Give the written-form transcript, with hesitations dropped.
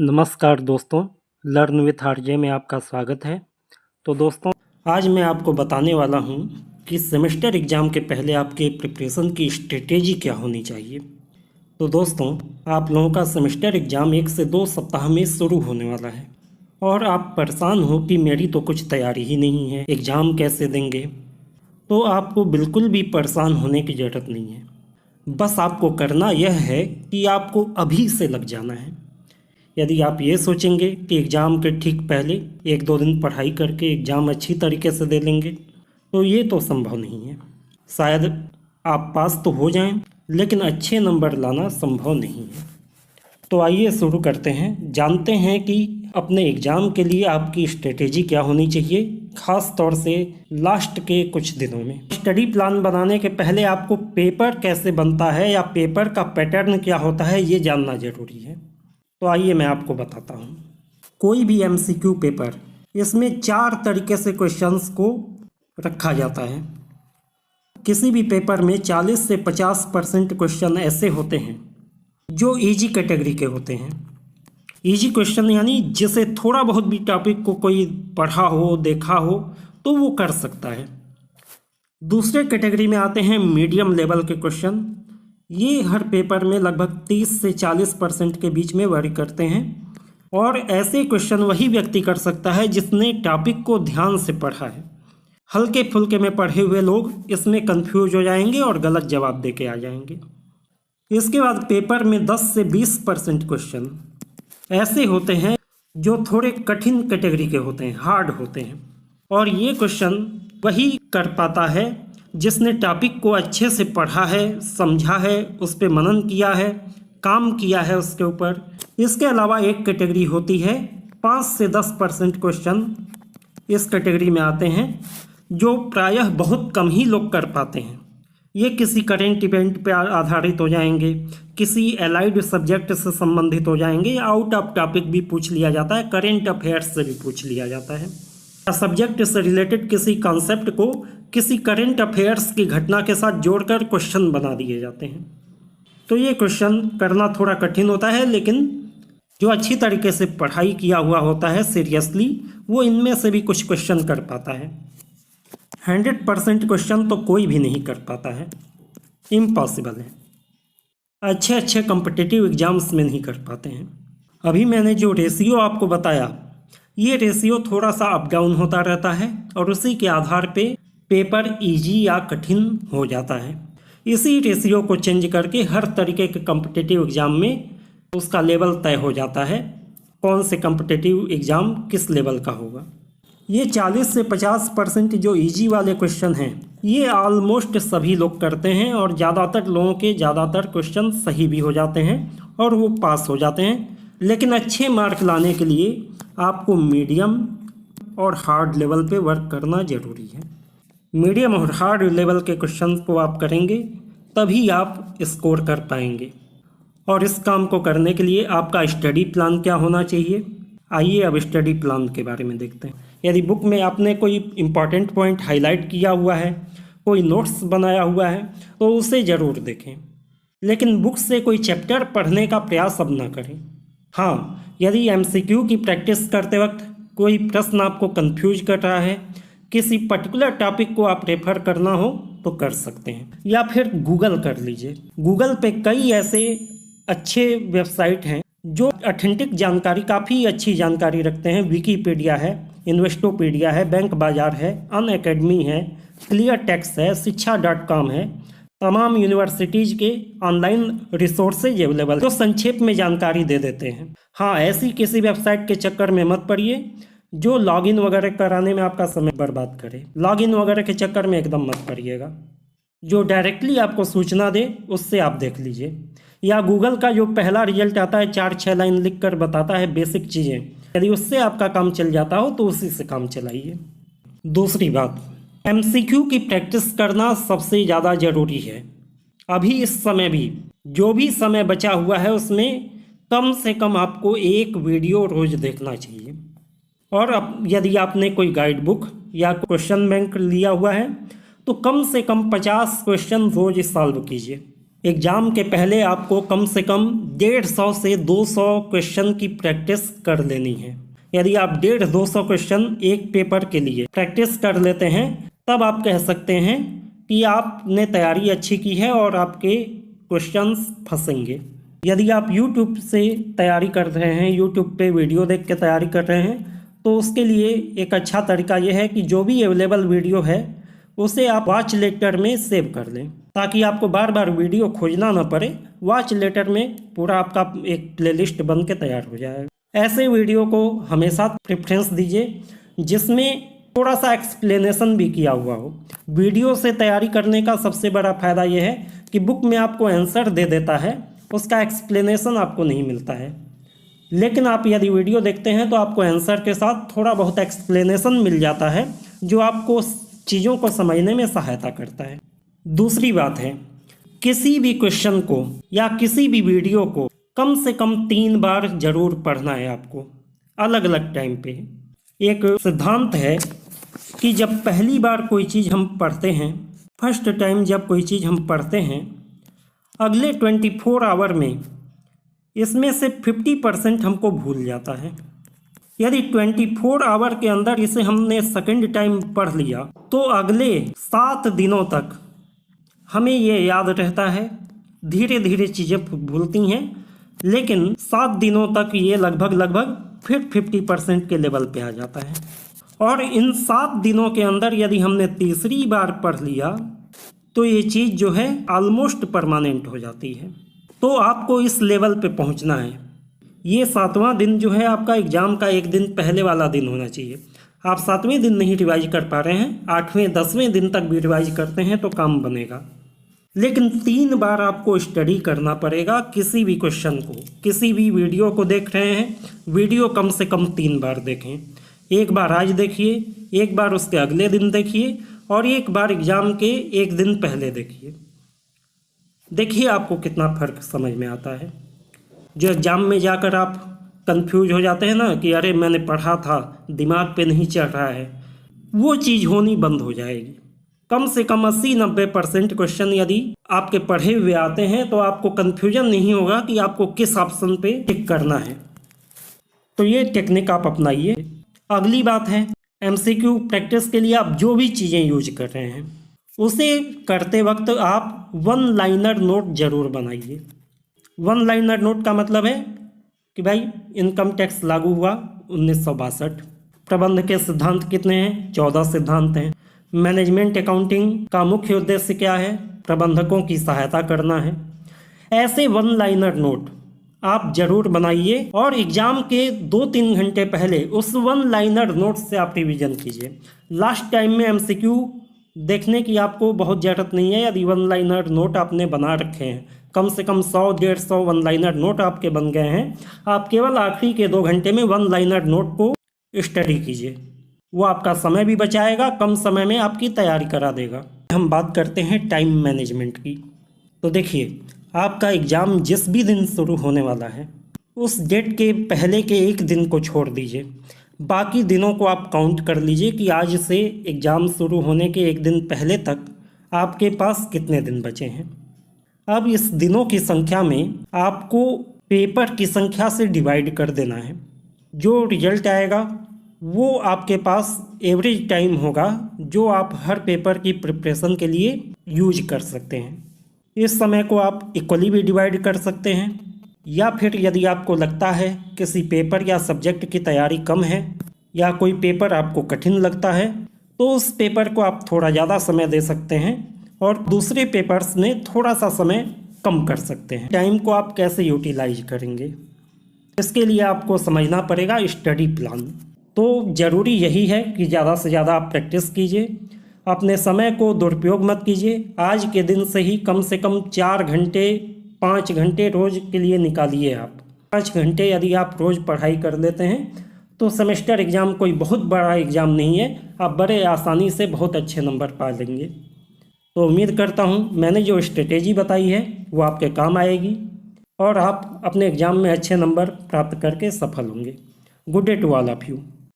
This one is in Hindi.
नमस्कार दोस्तों, लर्न विथ आरजे में आपका स्वागत है। तो दोस्तों, आज मैं आपको बताने वाला हूं कि सेमेस्टर एग्ज़ाम के पहले आपके प्रिपरेशन की स्ट्रेटेजी क्या होनी चाहिए। तो दोस्तों, आप लोगों का सेमेस्टर एग्ज़ाम 1 से 2 सप्ताह में शुरू होने वाला है और आप परेशान हो कि मेरी तो कुछ तैयारी ही नहीं है, एग्ज़ाम कैसे देंगे। तो आपको बिल्कुल भी परेशान होने की ज़रूरत नहीं है। बस आपको करना यह है कि आपको अभी से लग जाना है। यदि आप ये सोचेंगे कि एग्ज़ाम के ठीक पहले 1-2 दिन पढ़ाई करके एग्ज़ाम अच्छी तरीके से दे लेंगे, तो ये तो संभव नहीं है। शायद आप पास तो हो जाएं, लेकिन अच्छे नंबर लाना संभव नहीं है। तो आइए शुरू करते हैं, जानते हैं कि अपने एग्ज़ाम के लिए आपकी स्ट्रेटेजी क्या होनी चाहिए, ख़ास तौर से लास्ट के कुछ दिनों में। स्टडी प्लान बनाने के पहले आपको पेपर कैसे बनता है या पेपर का पैटर्न क्या होता है, ये जानना ज़रूरी है। तो आइए मैं आपको बताता हूँ। कोई भी एमसीक्यू पेपर, इसमें 4 तरीके से क्वेश्चंस को रखा जाता है। किसी भी पेपर में 40 से 50% क्वेश्चन ऐसे होते हैं जो इजी कैटेगरी के होते हैं। इजी क्वेश्चन यानी जिसे थोड़ा बहुत भी टॉपिक को कोई पढ़ा हो, देखा हो तो वो कर सकता है। दूसरे कैटेगरी में आते हैं मीडियम लेवल के क्वेश्चन। ये हर पेपर में लगभग 30 से 40% के बीच में वरी करते हैं और ऐसे क्वेश्चन वही व्यक्ति कर सकता है जिसने टॉपिक को ध्यान से पढ़ा है। हल्के फुल्के में पढ़े हुए लोग इसमें कंफ्यूज हो जाएंगे और गलत जवाब दे के आ जाएंगे। इसके बाद पेपर में 10 से 20% क्वेश्चन ऐसे होते हैं जो थोड़े कठिन कैटेगरी के होते हैं, हार्ड होते हैं, और ये क्वेश्चन वही कर पाता है जिसने टॉपिक को अच्छे से पढ़ा है, समझा है, उस पर मनन किया है, काम किया है उसके ऊपर। इसके अलावा एक कैटेगरी होती है 5 से 10% क्वेश्चन इस कैटेगरी में आते हैं जो प्रायः बहुत कम ही लोग कर पाते हैं। ये किसी करेंट इवेंट पर आधारित हो जाएंगे, किसी एलाइड सब्जेक्ट से संबंधित हो जाएंगे, या आउट ऑफ टॉपिक भी पूछ लिया जाता है, करेंट अफेयर्स से भी पूछ लिया जाता है। सब्जेक्ट से रिलेटेड किसी कॉन्सेप्ट को किसी करंट अफेयर्स की घटना के साथ जोड़कर क्वेश्चन बना दिए जाते हैं। तो ये क्वेश्चन करना थोड़ा कठिन होता है, लेकिन जो अच्छी तरीके से पढ़ाई किया हुआ होता है सीरियसली, वो इनमें से भी कुछ क्वेश्चन कर पाता है। 100% क्वेश्चन तो कोई भी नहीं कर पाता है, इम्पॉसिबल है। अच्छे कॉम्पिटिटिव एग्जाम्स में नहीं कर पाते हैं। अभी मैंने जो रेशियो आपको बताया, ये रेशियो थोड़ा सा अप डाउन होता रहता है और उसी के आधार पे पेपर इजी या कठिन हो जाता है। इसी रेशियो को चेंज करके हर तरीके के कॉम्पिटिटिव एग्ज़ाम में उसका लेवल तय हो जाता है, कौन से कॉम्पिटिटिव एग्ज़ाम किस लेवल का होगा। ये 40 से 50% जो इजी वाले क्वेश्चन हैं, ये ऑलमोस्ट सभी लोग करते हैं और ज़्यादातर लोगों के ज़्यादातर क्वेश्चन सही भी हो जाते हैं और वो पास हो जाते हैं। लेकिन अच्छे मार्क लाने के लिए आपको मीडियम और हार्ड लेवल पे वर्क करना ज़रूरी है। मीडियम और हार्ड लेवल के क्वेश्चन को आप करेंगे तभी आप स्कोर कर पाएंगे। और इस काम को करने के लिए आपका स्टडी प्लान क्या होना चाहिए, आइए अब स्टडी प्लान के बारे में देखते हैं। यदि बुक में आपने कोई इम्पॉर्टेंट पॉइंट हाईलाइट किया हुआ है, कोई नोट्स बनाया हुआ है, तो उसे ज़रूर देखें, लेकिन बुक से कोई चैप्टर पढ़ने का प्रयास अब ना करें। हाँ, यदि एमसीक्यू की प्रैक्टिस करते वक्त कोई प्रश्न आपको कंफ्यूज कर रहा है, किसी पर्टिकुलर टॉपिक को आप रेफर करना हो तो कर सकते हैं, या फिर गूगल कर लीजिए। गूगल पे कई ऐसे अच्छे वेबसाइट हैं जो ऑथेंटिक जानकारी, काफ़ी अच्छी जानकारी रखते हैं। विकीपीडिया है, इन्वेस्टोपीडिया है, बैंक बाजार है, अनअकैडमी है, क्लियर टेक्स्ट है, शिक्षा.com है। तमाम यूनिवर्सिटीज़ के ऑनलाइन रिसोर्सेज अवेलेबल जो संक्षेप में जानकारी दे देते हैं। हाँ, ऐसी किसी वेबसाइट के चक्कर में मत पड़िए जो लॉगिन वगैरह कराने में आपका समय बर्बाद करे। लॉगिन वगैरह के चक्कर में एकदम मत पड़िएगा। जो डायरेक्टली आपको सूचना दे उससे आप देख लीजिए, या गूगल का जो पहला रिजल्ट आता है 4-6 लाइन लिख कर बताता है बेसिक चीज़ें, यदि उससे आपका काम चल जाता हो तो उसी से काम चलाइए। दूसरी बात, एमसीक्यू की प्रैक्टिस करना सबसे ज़्यादा ज़रूरी है। अभी इस समय भी जो भी समय बचा हुआ है उसमें कम से कम आपको एक वीडियो रोज़ देखना चाहिए। और अब यदि आपने कोई गाइड बुक या क्वेश्चन बैंक लिया हुआ है तो कम से कम 50 क्वेश्चन रोज़ सॉल्व कीजिए। एग्ज़ाम के पहले आपको कम से कम 150 से 200 क्वेश्चन की प्रैक्टिस कर लेनी है। यदि आप 150-200 क्वेश्चन एक पेपर के लिए प्रैक्टिस कर लेते हैं तब आप कह सकते हैं कि आपने तैयारी अच्छी की है और आपके क्वेश्चंस फंसेंगे। यदि आप YouTube से तैयारी कर रहे हैं, YouTube पे वीडियो देख के तैयारी कर रहे हैं, तो उसके लिए एक अच्छा तरीका यह है कि जो भी अवेलेबल वीडियो है उसे आप वॉच लेटर में सेव कर लें, ताकि आपको बार बार वीडियो खोजना ना पड़े। वॉच लेटर में पूरा आपका एक प्लेलिस्ट बन के तैयार हो जाएगा। ऐसे वीडियो को हमेशा प्रेफरेंस दीजिए जिसमें थोड़ा सा एक्सप्लेनेशन भी किया हुआ हो। वीडियो से तैयारी करने का सबसे बड़ा फ़ायदा यह है कि बुक में आपको आंसर दे देता है, उसका एक्सप्लेनेशन आपको नहीं मिलता है। लेकिन आप यदि वीडियो देखते हैं तो आपको आंसर के साथ थोड़ा बहुत एक्सप्लेनेशन मिल जाता है, जो आपको चीज़ों को समझने में सहायता करता है। दूसरी बात है, किसी भी क्वेश्चन को या किसी भी वीडियो को कम से कम 3 बार जरूर पढ़ना है आपको, अलग अलग टाइम पे। एक सिद्धांत है कि जब पहली बार कोई चीज़ हम पढ़ते हैं, फर्स्ट टाइम जब कोई चीज़ हम पढ़ते हैं, अगले 24 आवर में इसमें से 50% हमको भूल जाता है। यदि 24 आवर के अंदर इसे हमने सेकंड टाइम पढ़ लिया तो अगले 7 दिनों तक हमें ये याद रहता है। धीरे धीरे चीज़ें भूलती हैं, लेकिन 7 दिनों तक ये लगभग फिर 50% के लेवल पे आ जाता है। और इन 7 दिनों के अंदर यदि हमने तीसरी बार पढ़ लिया तो ये चीज़ जो है ऑलमोस्ट परमानेंट हो जाती है। तो आपको इस लेवल पे पहुंचना है। ये 7वां दिन जो है आपका एग्ज़ाम का एक दिन पहले वाला दिन होना चाहिए। आप 7वें दिन नहीं रिवाइज कर पा रहे हैं, 8वें 10वें दिन तक भी रिवाइज करते हैं तो काम बनेगा। लेकिन 3 बार आपको स्टडी करना पड़ेगा किसी भी क्वेश्चन को। किसी भी वीडियो को देख रहे हैं, वीडियो कम से कम 3 बार देखें। एक बार आज देखिए, एक बार उसके अगले दिन देखिए और एक बार एग्ज़ाम के एक दिन पहले देखिए। देखिए आपको कितना फ़र्क समझ में आता है। जो एग्ज़ाम में जाकर आप कंफ्यूज हो जाते हैं ना कि अरे मैंने पढ़ा था, दिमाग पे नहीं चढ़ रहा है, वो चीज़ होनी बंद हो जाएगी। कम से कम 80-90% क्वेश्चन यदि आपके पढ़े हुए आते हैं तो आपको कन्फ्यूजन नहीं होगा कि आपको किस ऑप्शन पे टिक करना है। तो ये टेक्निक आप अपनाइए। अगली बात है, MCQ प्रैक्टिस के लिए आप जो भी चीज़ें यूज कर रहे हैं उसे करते वक्त आप 1 लाइनर नोट ज़रूर बनाइए। 1 लाइनर नोट का मतलब है कि भाई इनकम टैक्स लागू हुआ 1962। प्रबंध के सिद्धांत कितने हैं? 14 सिद्धांत हैं। मैनेजमेंट अकाउंटिंग का मुख्य उद्देश्य क्या है? प्रबंधकों की सहायता करना है। ऐसे 1 लाइनर नोट आप जरूर बनाइए और एग्ज़ाम के 2-3 घंटे पहले उस 1 लाइनर नोट से आप रिवीजन कीजिए। लास्ट टाइम में MCQ देखने की आपको बहुत ज़रूरत नहीं है। यदि 1 लाइनर नोट आपने बना रखे हैं, कम से कम 100-150 1 लाइनर नोट आपके बन गए हैं, आप केवल आखिरी के 2 घंटे में 1 लाइनर नोट को स्टडी कीजिए। वो आपका समय भी बचाएगा, कम समय में आपकी तैयारी करा देगा। हम बात करते हैं टाइम मैनेजमेंट की। तो देखिए, आपका एग्ज़ाम जिस भी दिन शुरू होने वाला है उस डेट के पहले के एक दिन को छोड़ दीजिए, बाकी दिनों को आप काउंट कर लीजिए कि आज से एग्ज़ाम शुरू होने के एक दिन पहले तक आपके पास कितने दिन बचे हैं। अब इस दिनों की संख्या में आपको पेपर की संख्या से डिवाइड कर देना है। जो रिजल्ट आएगा वो आपके पास एवरेज टाइम होगा जो आप हर पेपर की प्रिपरेशन के लिए यूज कर सकते हैं। इस समय को आप इक्वली भी डिवाइड कर सकते हैं, या फिर यदि आपको लगता है किसी पेपर या सब्जेक्ट की तैयारी कम है या कोई पेपर आपको कठिन लगता है तो उस पेपर को आप थोड़ा ज़्यादा समय दे सकते हैं और दूसरे पेपर्स में थोड़ा सा समय कम कर सकते हैं। टाइम को आप कैसे यूटिलाइज करेंगे, इसके लिए आपको समझना पड़ेगा स्टडी प्लान। तो ज़रूरी यही है कि ज़्यादा से ज़्यादा आप प्रैक्टिस कीजिए, अपने समय को दुरुपयोग मत कीजिए। आज के दिन से ही कम से कम 4 घंटे 5 घंटे रोज़ के लिए निकालिए। आप 5 घंटे यदि आप रोज़ पढ़ाई कर लेते हैं तो सेमेस्टर एग्ज़ाम कोई बहुत बड़ा एग्ज़ाम नहीं है, आप बड़े आसानी से बहुत अच्छे नंबर पा लेंगे। तो उम्मीद करता हूँ मैंने जो स्ट्रेटेजी बताई है वो आपके काम आएगी और आप अपने एग्ज़ाम में अच्छे नंबर प्राप्त करके सफल होंगे। Good day to all of you.